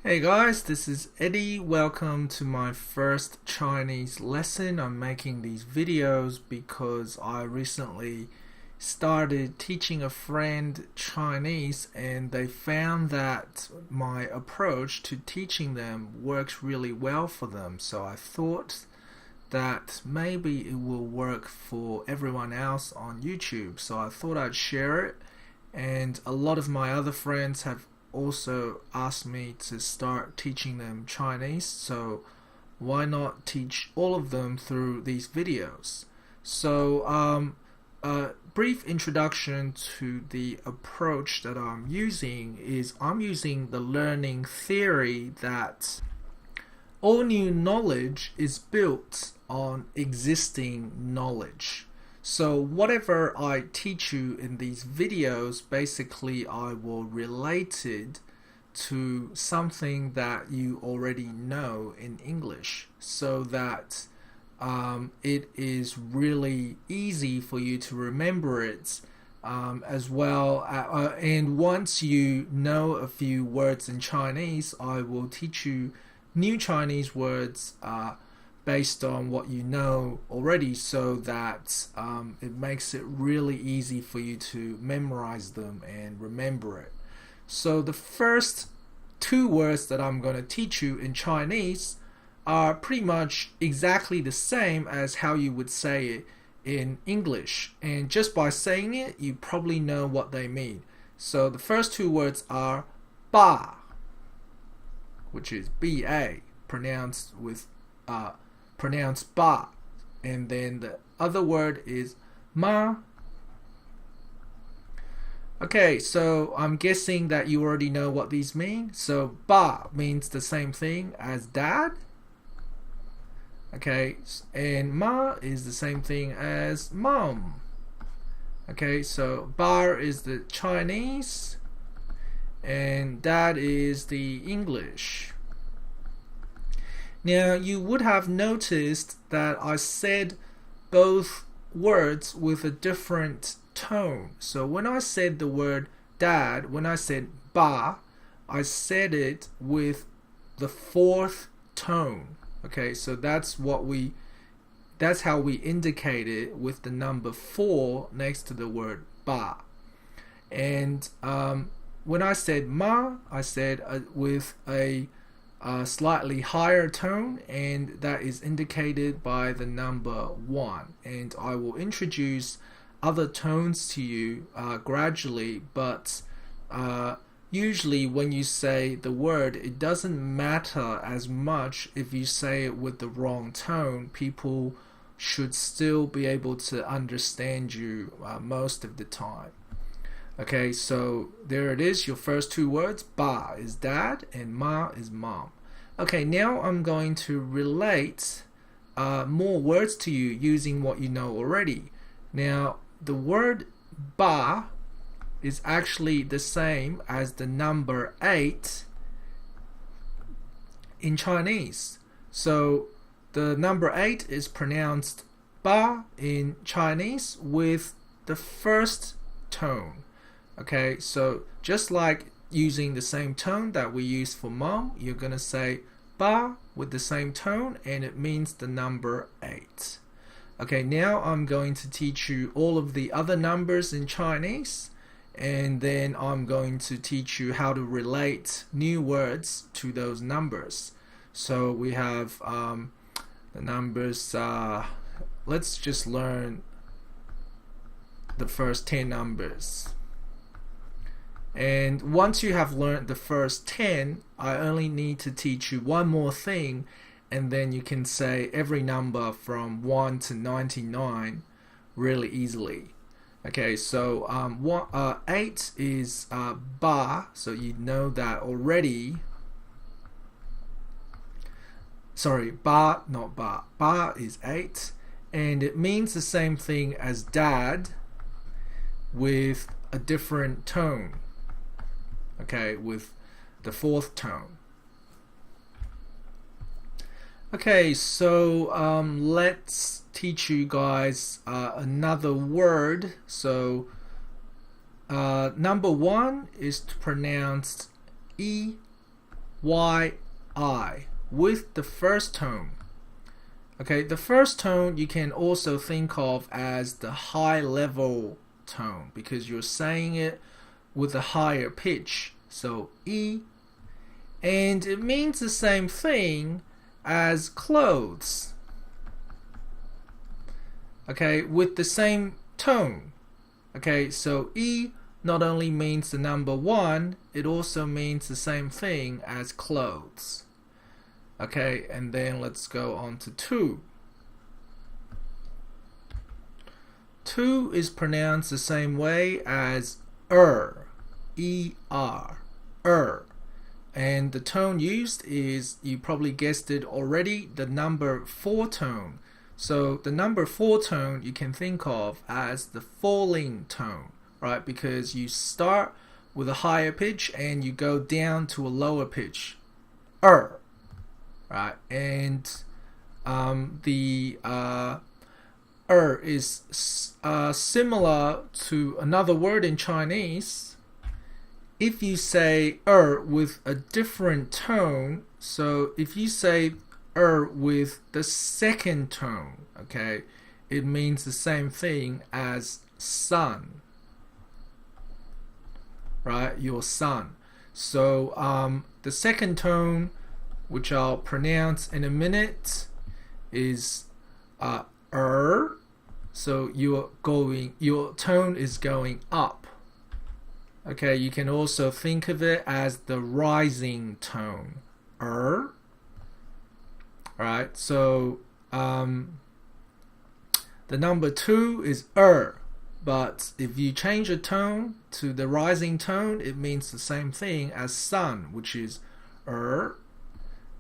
Hey guys, this is Eddie. Welcome to my first Chinese lesson. I'm making these videos because I recently started teaching a friend Chinese and they found that my approach to teaching them works really well for them. So I thought that maybe it will work for everyone else on YouTube. So I thought I'd share it, and a lot of my other friends have also asked me to start teaching them Chinese, so why not teach all of them through these videos? So, a brief introduction to the approach that I'm using is I'm using the learning theory that all new knowledge is built on existing knowledge. So whatever I teach you in these videos, basically I will relate it to something that you already know in English, so that it is really easy for you to remember it as well. And once you know a few words in Chinese, I will teach you new Chinese words based on what you know already, so that it makes it really easy for you to memorize them and remember it. So the first two words that I'm going to teach you in Chinese are pretty much exactly the same as how you would say it in English, and just by saying it you probably know what they mean. So the first two words are ba, which is ba, pronounced ba, and then the other word is ma. Okay, so I'm guessing that you already know what these mean. So ba means the same thing as dad. Okay, and ma is the same thing as mom. Okay, so ba is the Chinese and dad is the English. Now you would have noticed that I said both words with a different tone. So when I said the word dad, when I said ba, I said it with the fourth tone. Okay, so that's how we indicate it, with the number 4 next to the word ba. And when I said ma, I said with a slightly higher tone, and that is indicated by the number 1. And I will introduce other tones to you gradually, but usually when you say the word, it doesn't matter as much if you say it with the wrong tone. People should still be able to understand you most of the time. Okay, so there it is, your first two words. Ba is dad and ma is mom. Okay, now I'm going to relate more words to you using what you know already. Now, the word ba is actually the same as the number 8 in Chinese. So the number 8 is pronounced ba in Chinese with the first tone. Okay, so just like using the same tone that we use for mom, you're going to say ba with the same tone, and it means the number 8. Okay, now I'm going to teach you all of the other numbers in Chinese, and then I'm going to teach you how to relate new words to those numbers. So we have the numbers, let's just learn the first 10 numbers. And once you have learned the first 10, I only need to teach you one more thing, and then you can say every number from 1 to 99 really easily. Okay, so 8 is ba, so you know that already. Sorry, ba, not ba. Ba is 8, and it means the same thing as dad with a different tone. Okay, with the fourth tone. Okay, so let's teach you guys another word. So number 1 is pronounced E Y-I with the first tone. Okay, the first tone you can also think of as the high level tone because you're saying it with a higher pitch. So E, and it means the same thing as clothes. Okay, with the same tone. Okay, so E not only means the number 1, it also means the same thing as clothes. Okay, and then let's go on to 2. 2 is pronounced the same way as E-R, and the tone used is, you probably guessed it already, the number 4 tone. So the number 4 tone you can think of as the falling tone, right? Because you start with a higher pitch and you go down to a lower pitch, right? And the is similar to another word in Chinese. If you say with a different tone, so if you say with the second tone, okay, it means the same thing as sun, right? Your son. So the second tone, which I'll pronounce in a minute, is so your tone is going up. Okay, you can also think of it as the rising tone, right? So the number 2 is but if you change a tone to the rising tone, it means the same thing as sun, which is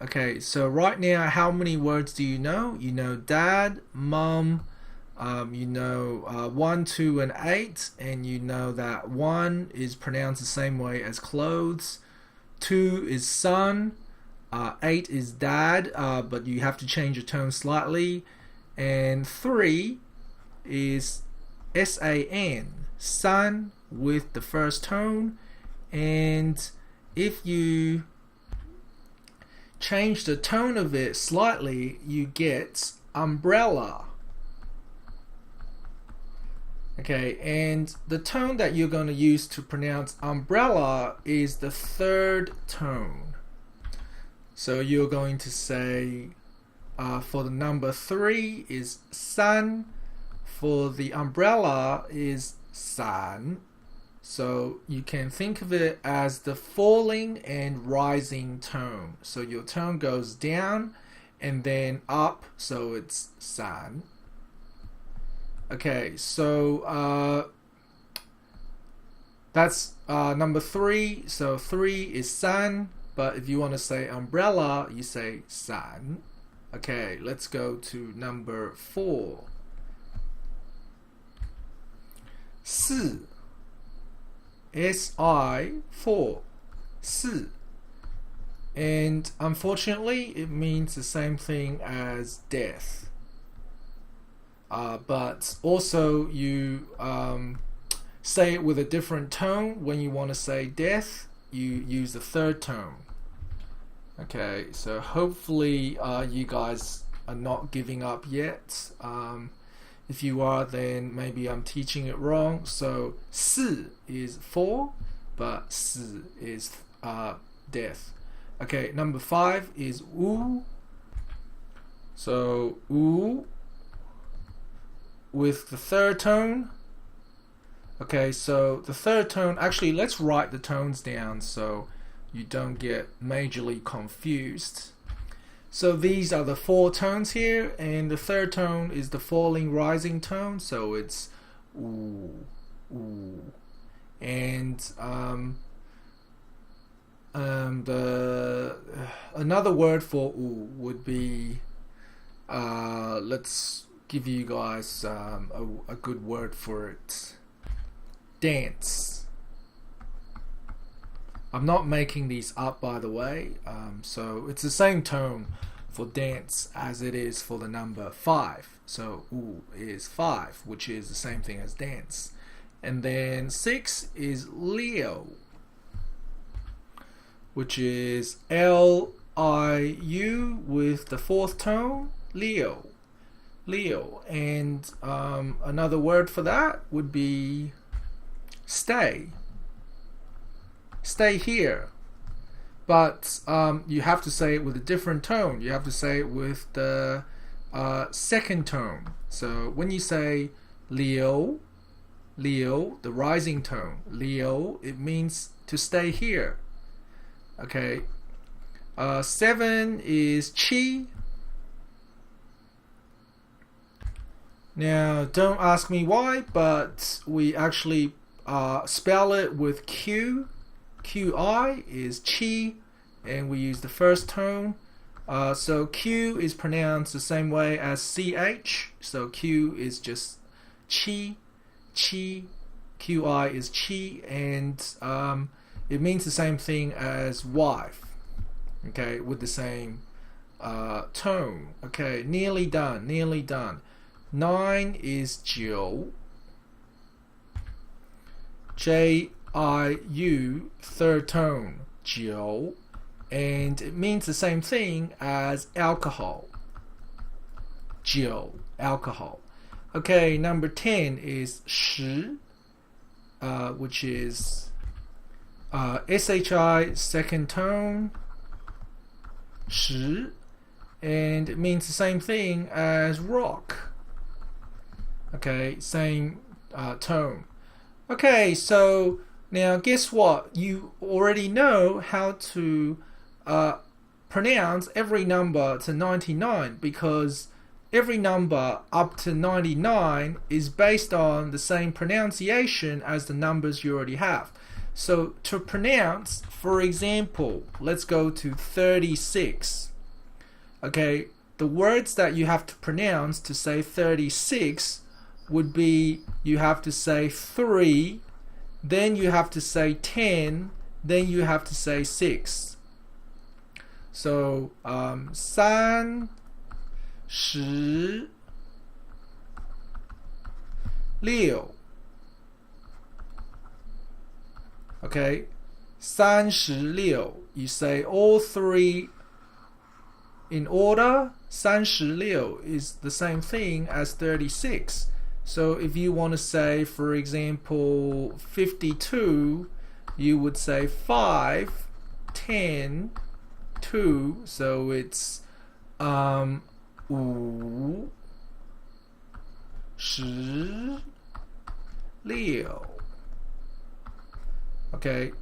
Okay, so right now, how many words do you know? You know dad, mom, you know 1, 2, and 8, and you know that 1 is pronounced the same way as clothes, 2 is son, 8 is dad, but you have to change the tone slightly, and 3 is S-A-N, sun with the first tone, and if you change the tone of it slightly, you get umbrella. Okay, and the tone that you're going to use to pronounce umbrella is the 3rd tone. So you're going to say for the number 3 is san, for the umbrella is san. So you can think of it as the falling and rising tone. So your tone goes down and then up, so it's san. Okay, so that's number 3. So 3 is san, but if you want to say umbrella, you say san. Okay, let's go to number 4. 4. S-I-4. 4. And unfortunately, it means the same thing as death. But also you say it with a different tone. When you want to say death, you use the 3rd tone. Okay, so hopefully you guys are not giving up yet. If you are, then maybe I'm teaching it wrong. So 4 is 4, but 4 is death. Okay, number 5 is wu. So wu with the 3rd tone. Okay, so the 3rd tone, actually let's write the tones down so you don't get majorly confused. So these are the 4 tones here, and the 3rd tone is the falling rising tone, so it's ooh, ooh. And another word for ooh would be let's give you guys a good word for it. Dance. I'm not making these up, by the way, so it's the same tone for dance as it is for the number 5. So ooh is 5, which is the same thing as dance. And then 6 is Leo. which is L-I-U with the fourth tone, Liu. Liu. And another word for that would be stay. Stay here. But you have to say it with a different tone. You have to say it with the second tone. So when you say Liu, Liu, the rising tone, Liu, it means to stay here. Okay. 7 is Qi. Now, don't ask me why, but we actually spell it with Q. QI is Qi, and we use the first tone. So Q is pronounced the same way as CH. So Q is just Qi. Qi. QI is Qi, and it means the same thing as wife. Okay, with the same tone. Okay, nearly done. Nearly done. 9 is Jiu. J-I-U, third tone, Jiu, and it means the same thing as alcohol. Jiu, alcohol. Okay, number 10 is Shi, which is SHI, second tone, Shi, and it means the same thing as rock. Okay, same tone. Okay, so now guess what? You already know how to pronounce every number to 99, because every number up to 99 is based on the same pronunciation as the numbers you already have. So to pronounce, for example, let's go to 36. Okay, the words that you have to pronounce to say 36 would be, you have to say 3, then you have to say 10, then you have to say 6. So 36. Okay, 36. You say all three in order. 36 is the same thing as 36. So if you want to say, for example, 52, you would say 5, 10, 2. So it's 5, 10, 6. Okay,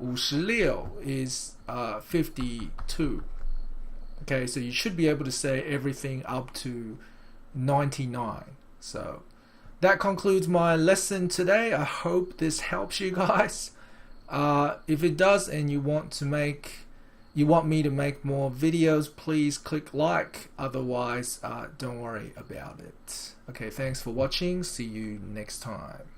56 is 52. Okay, so you should be able to say everything up to 99. So that concludes my lesson today. I hope this helps you guys. If it does and you want me to make more videos, please click like. Otherwise, don't worry about it. Okay, thanks for watching. See you next time.